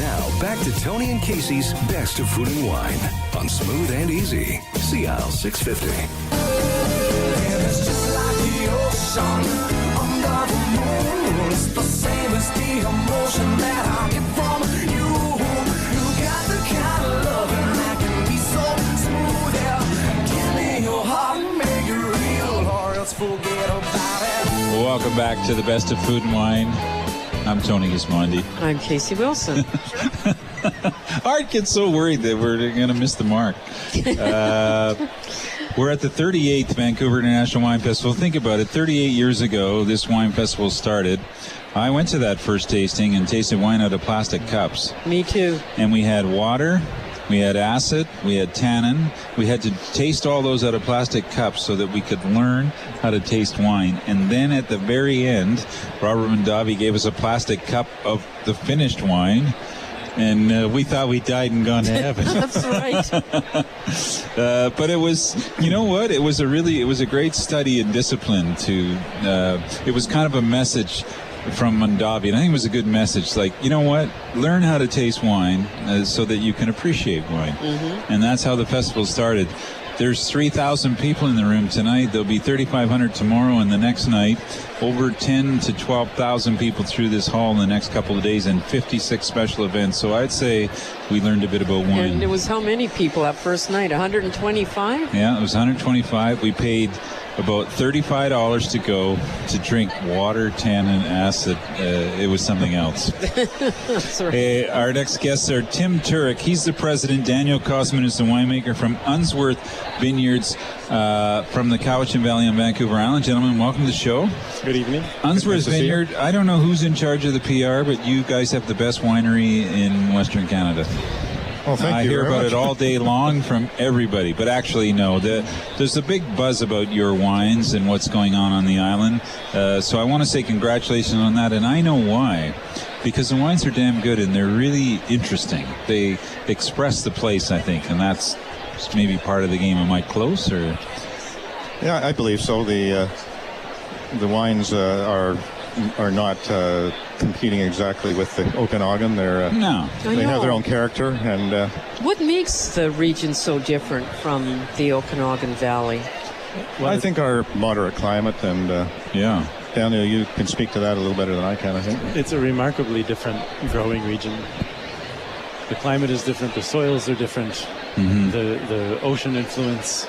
Now, back to Tony and Casey's Best of Food and Wine on Smooth and Easy. CL 650. And it's just like the ocean under the moon. It's the same as the emotion that I get from you. You got the kind of loving that can be so smooth. Yeah. Give me your heart, make it real, or else forget about it. Welcome back to the Best of Food and Wine. I'm Tony Gismondi. I'm Casey Wilson. Art gets so worried that we're going to miss the mark. We're at the 38th Vancouver International Wine Festival. Think about it. 38 years ago, this wine festival started. I went to that first tasting and tasted wine out of plastic cups. Me too. And we had water, we had acid, we had tannin. We had to taste all those out of plastic cups so that we could learn how to taste wine. And then at the very end, Robert Mondavi gave us a plastic cup of the finished wine. And we thought we died and gone to heaven. That's right. But it was, you know what? It was a great study in discipline it was kind of a message from Mondavi, and I think it was a good message. Like, you know what? Learn how to taste wine so that you can appreciate wine. Mm-hmm. And that's how the festival started. There's 3,000 people in the room tonight. There'll be 3,500 tomorrow, and the next night, over 10 to 12,000 people through this hall in the next couple of days, and 56 special events. So I'd say we learned a bit about wine. And it was how many people that first night? 125? Yeah, it was 125. We paid about $35 to go to drink water, tannin, acid. It was something else. That's right. Our next guests are Tim Turyk. He's the president. Daniel Cosman is the winemaker from Unsworth Vineyards from the Cowichan Valley on Vancouver Island. Gentlemen, welcome to the show. Good evening. Unsworth Vineyard, I don't know who's in charge of the PR, but you guys have the best winery in Western Canada. Well, thank I you hear very about much. it all day long from everybody. But actually, no, there's a big buzz about your wines and what's going on the island. So I want to say congratulations on that. And I know why. Because the wines are damn good and they're really interesting. They express the place, I think. And that's maybe part of the game. Am I close? Or? Yeah, I believe so. The wines are not competing exactly with the Okanagan. No. They have their own character. And what makes the region so different from the Okanagan Valley? I think our moderate climate and Yeah. Daniel, you can speak to that a little better than I can, I think. It's a remarkably different growing region. The climate is different, the soils are different, the ocean influence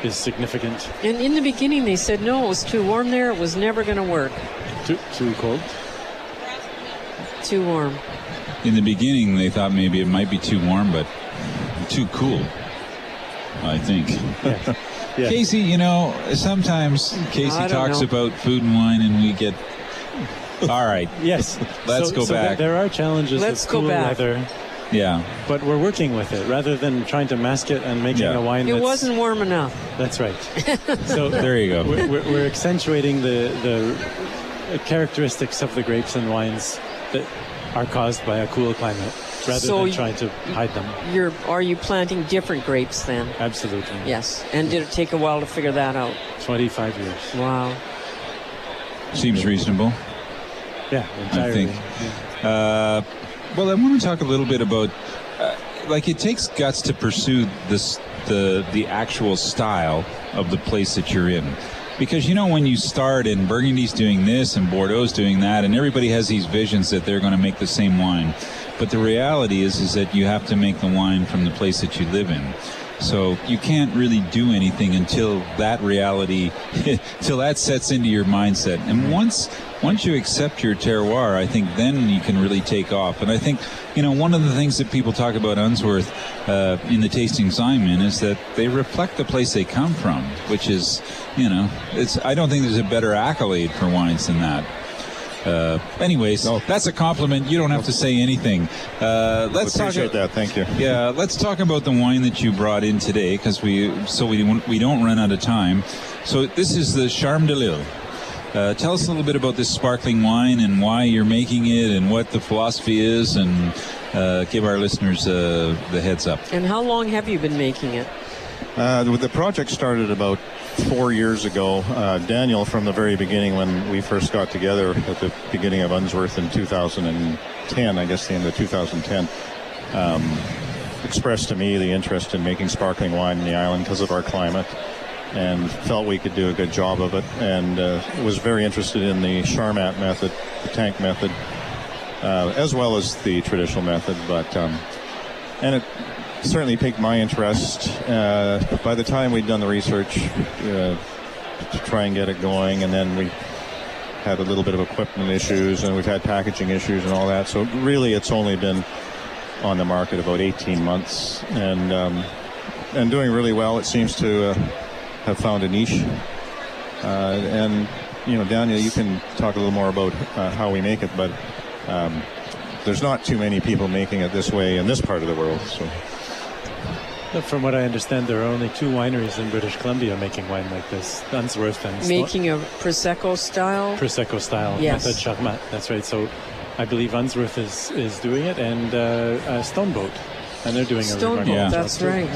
is significant. And in the beginning they said, no, it was too warm there, it was never going to work. Too cold? Too warm. In the beginning, they thought maybe it might be too warm, but too cool, I think. Yeah. Yeah. Casey, you know, sometimes Casey talks about food and wine and we get... All right. Yes. Let's go back. There are challenges Let's of go cool back. weather. Yeah. But we're working with it rather than trying to mask it and making a wine It wasn't warm enough. That's right. So there you go. We're accentuating the characteristics of the grapes and wines that are caused by a cool climate rather than trying to hide them. Are you planting different grapes then? Absolutely. Yes. And did it take a while to figure that out? 25 years. Wow. Seems reasonable. Yeah, entirely. I think. Yeah. Well, I want to talk a little bit about, it takes guts to pursue the actual style of the place that you're in. Because, you know, when you start and Burgundy's doing this and Bordeaux's doing that, and everybody has these visions that they're going to make the same wine. But the reality is that you have to make the wine from the place that you live in. So you can't really do anything until that reality, till that sets into your mindset. And once you accept your terroir, I think then you can really take off. And I think, you know, one of the things that people talk about Unsworth in the tastings I'm in is that they reflect the place they come from, which is, you know, I don't think there's a better accolade for wines than that. Anyways, that's a compliment. You don't have to say anything. Let's appreciate that. Thank you. Yeah, let's talk about the wine that you brought in today, because we don't run out of time. So this is the Charme de Lille. Tell us a little bit about this sparkling wine and why you're making it and what the philosophy is, and give our listeners the heads up. And how long have you been making it? The project started about 4 years ago. Daniel, from the very beginning, when we first got together at the beginning of Unsworth in 2010, I guess the end of 2010, expressed to me the interest in making sparkling wine in the island because of our climate, and felt we could do a good job of it, and was very interested in the Charmat method, the tank method, as well as the traditional method. But and it certainly piqued my interest. By the time we'd done the research to try and get it going, and then we had a little bit of equipment issues, and we've had packaging issues and all that. So really, it's only been on the market about 18 months, and doing really well. It seems to have found a niche. And Daniel, you can talk a little more about how we make it, but there's not too many people making it this way in this part of the world. So. From what I understand, there are only 2 wineries in British Columbia making wine like this, Unsworth and Making a Prosecco style? Prosecco style, yes. Method Charmat, that's right. So I believe Unsworth is doing it, and Stoneboat, and they're doing a remarkable job. That's right.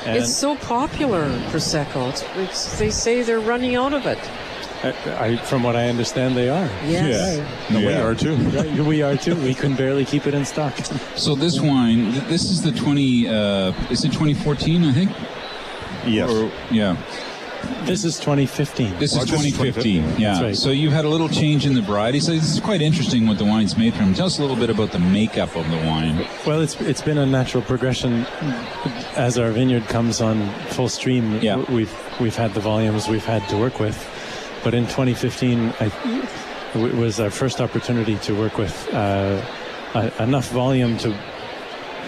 And it's so popular, Prosecco. They say they're running out of it. From what I understand, they are. Yes. Yeah. We are too. Right, we are too. We can barely keep it in stock. So this wine, this is the 2014, I think? Yes. Yeah. This is 2015. This is 2015, yeah. That's right. So you had a little change in the variety. So this is quite interesting what the wine's made from. Tell us a little bit about the makeup of the wine. Well, it's been a natural progression as our vineyard comes on full stream. Yeah. We've had the volumes we've had to work with. But in 2015, it was our first opportunity to work with enough volume to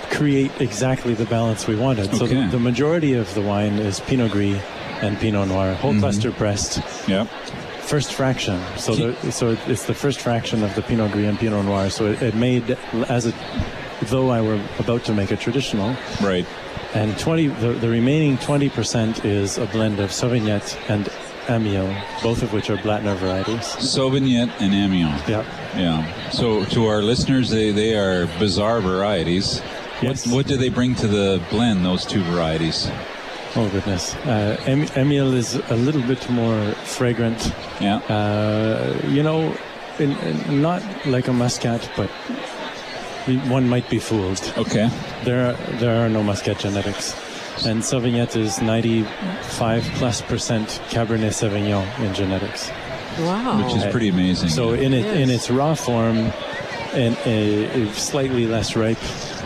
create exactly the balance we wanted. Okay. So the majority of the wine is Pinot Gris and Pinot Noir, whole cluster pressed. Yep. First fraction. So it's the first fraction of the Pinot Gris and Pinot Noir. So it made though I were about to make a traditional. Right. And the remaining 20% is a blend of Sauvignon and Amiot, both of which are Blattner varieties. Sauvignon and Amiot. Yeah. Yeah. So to our listeners, they are bizarre varieties. Yes. What do they bring to the blend, those 2 varieties? Oh, goodness. Amiel is a little bit more fragrant. Yeah. Not like a Muscat, but one might be fooled. Okay. There are no Muscat genetics. And Sauvignon is 95+% Cabernet Sauvignon in genetics. Wow. Which is pretty amazing. So in its raw form, and slightly less ripe,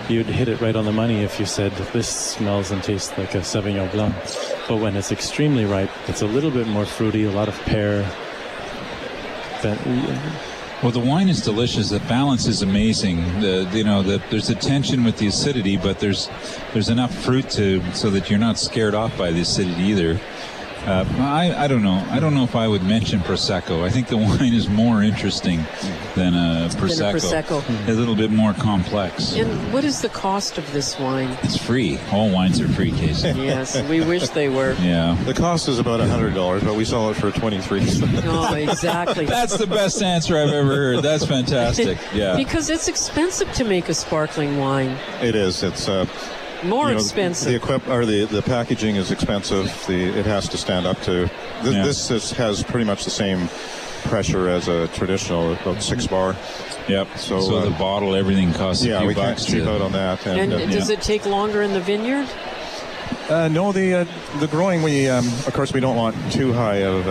you'd hit it right on the money if you said this smells and tastes like a Sauvignon Blanc. But when it's extremely ripe, it's a little bit more fruity, a lot of pear. Well, the wine is delicious. The balance is amazing. There's a tension with the acidity, but there's enough fruit so that you're not scared off by the acidity either. I don't know. I don't know if I would mention Prosecco. I think the wine is more interesting than a Prosecco. A little bit more complex. And what is the cost of this wine? It's free. All wines are free, Casey. Yes, we wish they were. Yeah. The cost is about $100, but we sell it for $23. Oh, exactly. That's the best answer I've ever heard. That's fantastic. Yeah. Because it's expensive to make a sparkling wine. It is. It's more expensive. The packaging is expensive. It has to stand up to. This has pretty much the same pressure as a traditional, about 6 bar. Yep. So the bottle, everything costs a few we bucks. can't cheap out on that. And does it take longer in the vineyard? No, the growing, of course we don't want too high of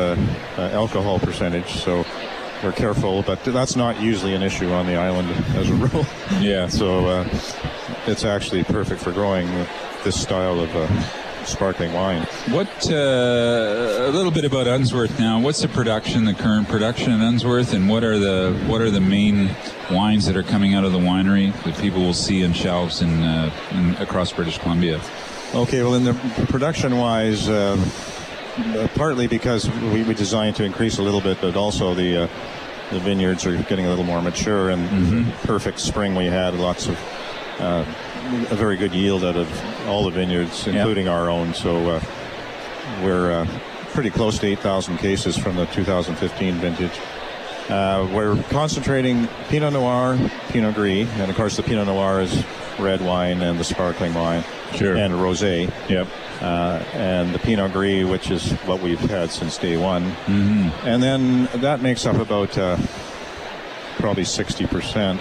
alcohol percentage, so we're careful, but that's not usually an issue on the island as a rule. Yeah. So it's actually perfect for growing this style of sparkling wine. What a little bit about Unsworth now. What's the current production at Unsworth, and what are the main wines that are coming out of the winery that people will see on shelves in across British Columbia? Okay, well, in the production-wise, partly because we designed to increase a little bit, but also the vineyards are getting a little more mature, and perfect spring we had, lots of a very good yield out of all the vineyards, including our own. So we're pretty close to 8,000 cases from the 2015 vintage. We're concentrating Pinot Noir, Pinot Gris, and of course the Pinot Noir is red wine and the sparkling wine. Sure. and rosé. Yep. And the Pinot Gris, which is what we've had since day one. Mm-hmm. And then that makes up about probably 60%.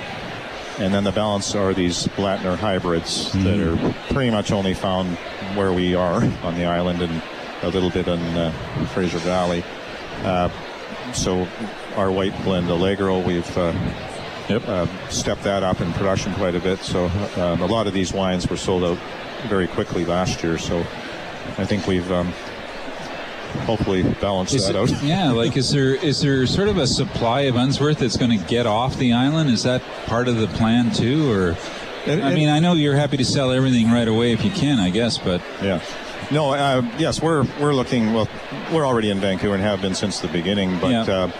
And then the balance are these Blattner hybrids that are pretty much only found where we are on the island and a little bit in Fraser Valley. So our white blend Allegro, we've stepped that up in production quite a bit. So a lot of these wines were sold out very quickly last year. So I think we've hopefully balanced that out. Yeah, like is there sort of a supply of Unsworth that's going to get off the island? Is that part of the plan too, or? I mean, I know you're happy to sell everything right away if you can, I guess, but yeah. No, yes, we're looking. Well, we're already in Vancouver and have been since the beginning, but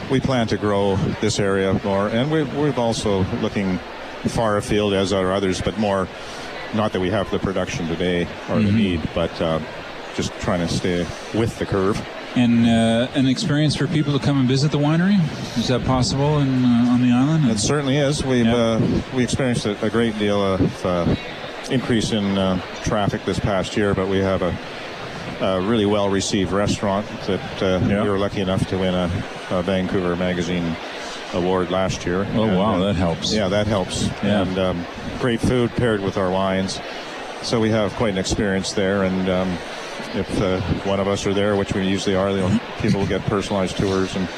we plan to grow this area more, and we're also looking far afield, as are others, but more. Not that we have the production today or the need, but just trying to stay with the curve. And an experience for people to come and visit the winery? Is that possible on the island? It certainly is. We experienced a great deal of increase in traffic this past year, but we have a really well-received restaurant that we were lucky enough to win a Vancouver Magazine award last year. Oh, and, wow, that helps. Yeah, that helps. Yeah. And great food paired with our wines. So we have quite an experience there, and if one of us are there, which we usually are, people will get personalized tours. And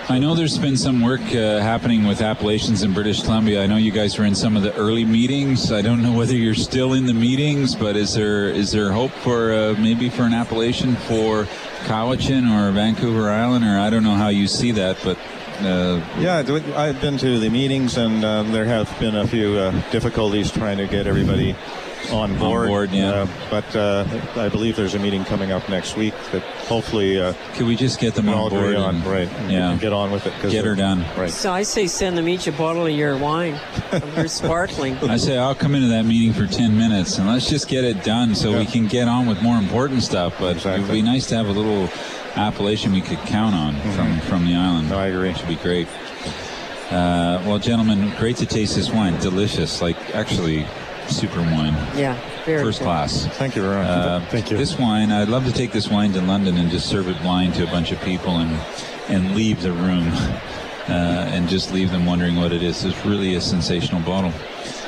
I know there's been some work happening with appellations in British Columbia. I know you guys were in some of the early meetings. I don't know whether you're still in the meetings, but is there hope for maybe for an appellation for Cowichan or Vancouver Island, or I don't know how you see that, but yeah, I've been to the meetings, and there have been a few difficulties trying to get everybody on board. But I believe there's a meeting coming up next week that hopefully can we just get them on board and get on with it, get her done. Right. So I say send them each a bottle of your wine, of your sparkling. I say I'll come into that meeting for 10 minutes and let's just get it done so we can get on with more important stuff. But it would be nice to have a little appellation we could count on from the island. No, I agree. It should be great. Well, gentlemen, great to taste this wine. Delicious, like actually super wine. Yeah, very first good. Class. Thank you very much. Thank you. This wine, I'd love to take this wine to London and just serve it blind to a bunch of people and leave the room and just leave them wondering what it is. It's really a sensational bottle.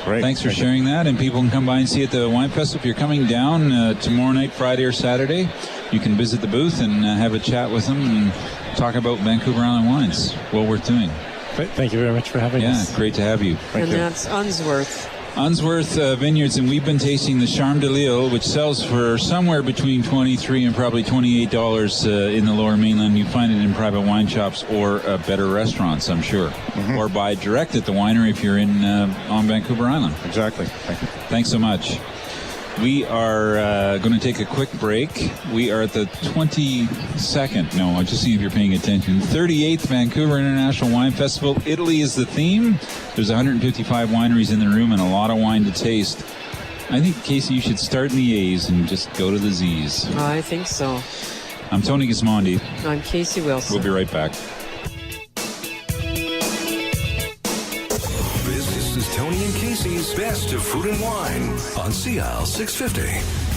Great. Thanks for sharing that, and people can come by and see at the Winefest. If you're coming down tomorrow night, Friday or Saturday, you can visit the booth and have a chat with them and talk about Vancouver Island wines. Well worth doing. Thank you very much for having us. Yeah, great to have you. And that's Unsworth. Unsworth Vineyards, and we've been tasting the Charme de Lille, which sells for somewhere between $23 and probably $28 in the Lower Mainland. You find it in private wine shops or better restaurants, I'm sure, or buy direct at the winery if you're in on Vancouver Island. Exactly. Thank you. Thanks so much. We are going to take a quick break. We are at the 22nd, no, I'm just seeing if you're paying attention, 38th Vancouver International Wine Festival. Italy is the theme. There's 155 wineries in the room and a lot of wine to taste. I think, Casey, you should start in the A's and just go to the Z's. I think so. I'm Tony Gismondi. I'm Casey Wilson. We'll be right back. This is Tony and Casey's Best of Food and Wine on CL 650.